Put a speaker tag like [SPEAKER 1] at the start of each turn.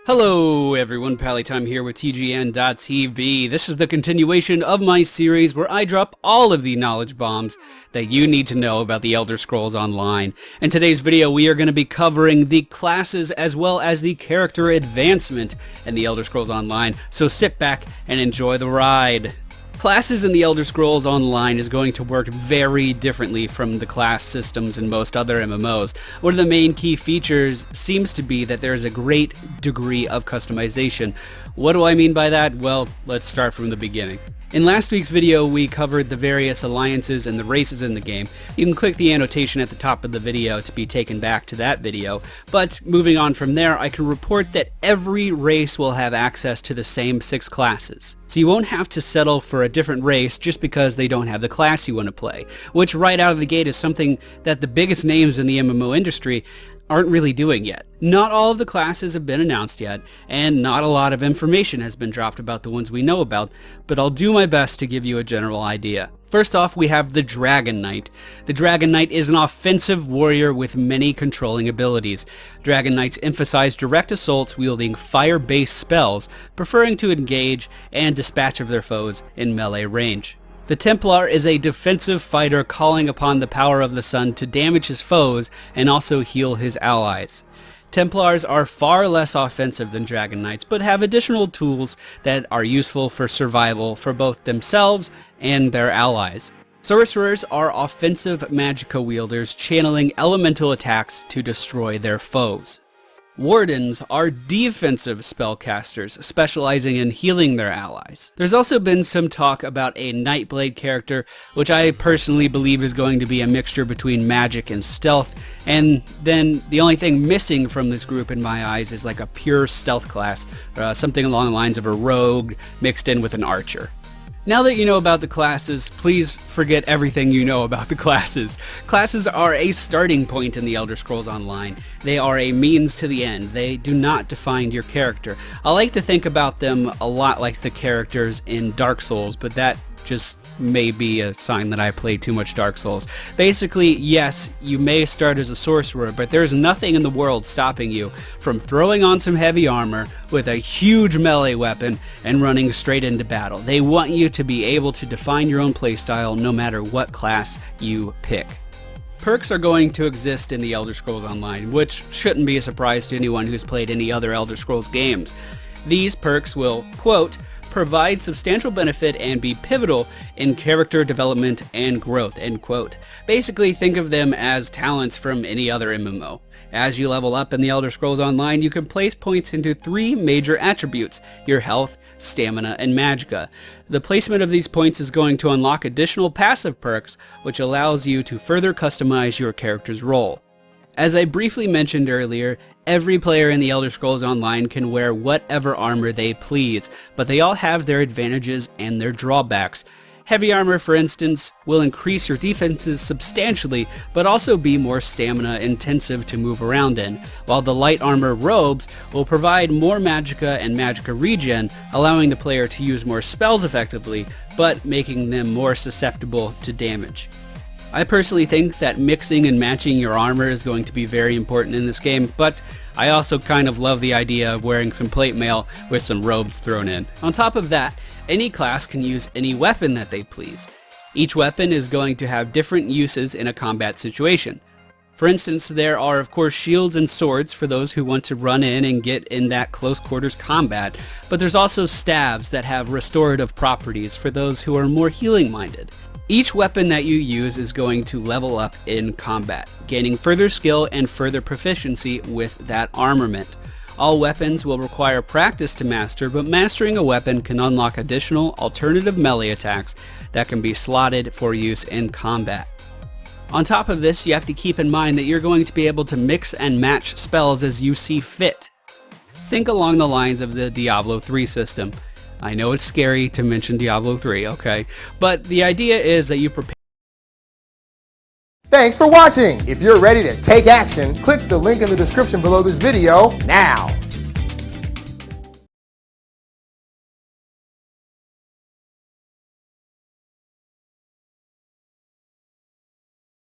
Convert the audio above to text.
[SPEAKER 1] Hello everyone, Pallytime here with TGN.TV. This is the continuation of my series where I drop all of the knowledge bombs that you need to know about the Elder Scrolls Online. In today's video we are going to be covering the classes as well as the character advancement in the Elder Scrolls Online, so sit back and enjoy the ride. Classes in the Elder Scrolls Online is going to work very differently from the class systems in most other MMOs. One of the main key features seems to be that there is a great degree of customization. What do I mean by that? Well, let's start from the beginning. In last week's video, we covered the various alliances and the races in the game. You can click the annotation at the top of the video to be taken back to that video. But moving on from there, I can report that every race will have access to the same 6 classes. So you won't have to settle for a different race just because they don't have the class you want to play, which right out of the gate is something that the biggest names in the MMO industry aren't really doing yet. Not all of the classes have been announced yet, and not a lot of information has been dropped about the ones we know about, but I'll do my best to give you a general idea. First off, we have the Dragon Knight. The Dragon Knight is an offensive warrior with many controlling abilities. Dragon Knights emphasize direct assaults wielding fire-based spells, preferring to engage and dispatch of their foes in melee range. The Templar is a defensive fighter calling upon the power of the sun to damage his foes and also heal his allies. Templars are far less offensive than Dragon Knights, but have additional tools that are useful for survival for both themselves and their allies. Sorcerers are offensive magicka wielders channeling elemental attacks to destroy their foes. Wardens are defensive spellcasters, specializing in healing their allies. There's also been some talk about a Nightblade character, which I personally believe is going to be a mixture between magic and stealth, and then the only thing missing from this group in my eyes is like a pure stealth class, something along the lines of a rogue mixed in with an archer. Now that you know about the classes, please forget everything you know about the classes. Classes are a starting point in the Elder Scrolls Online. They are a means to the end. They do not define your character. I like to think about them a lot like the characters in Dark Souls, but that just may be a sign that I play too much Dark Souls. Basically, yes, you may start as a sorcerer, but there's nothing in the world stopping you from throwing on some heavy armor with a huge melee weapon and running straight into battle. They want you to be able to define your own playstyle no matter what class you pick. Perks are going to exist in the Elder Scrolls Online, which shouldn't be a surprise to anyone who's played any other Elder Scrolls games. These perks will, quote, provide substantial benefit and be pivotal in character development and growth, end quote. Basically, think of them as talents from any other MMO. As you level up in the Elder Scrolls Online, you can place points into 3 major attributes: your health, stamina, and magicka. The placement of these points is going to unlock additional passive perks, which allows you to further customize your character's role. As I briefly mentioned earlier, every player in the Elder Scrolls Online can wear whatever armor they please, but they all have their advantages and their drawbacks. Heavy armor, for instance, will increase your defenses substantially, but also be more stamina intensive to move around in, while the light armor robes will provide more magicka and magicka regen, allowing the player to use more spells effectively, but making them more susceptible to damage. I personally think that mixing and matching your armor is going to be very important in this game, but I also kind of love the idea of wearing some plate mail with some robes thrown in. On top of that, any class can use any weapon that they please. Each weapon is going to have different uses in a combat situation. For instance, there are of course shields and swords for those who want to run in and get in that close quarters combat, but there's also staves that have restorative properties for those who are more healing minded. Each weapon that you use is going to level up in combat, gaining further skill and further proficiency with that armament. All weapons will require practice to master, but mastering a weapon can unlock additional alternative melee attacks that can be slotted for use in combat. On top of this, you have to keep in mind that you're going to be able to mix and match spells as you see fit. Think along the lines of the Diablo 3 system. I know it's scary to mention Diablo 3, okay? But the idea is that you prepare.
[SPEAKER 2] Thanks for watching! If you're ready to take action, click the link in the description below this video now!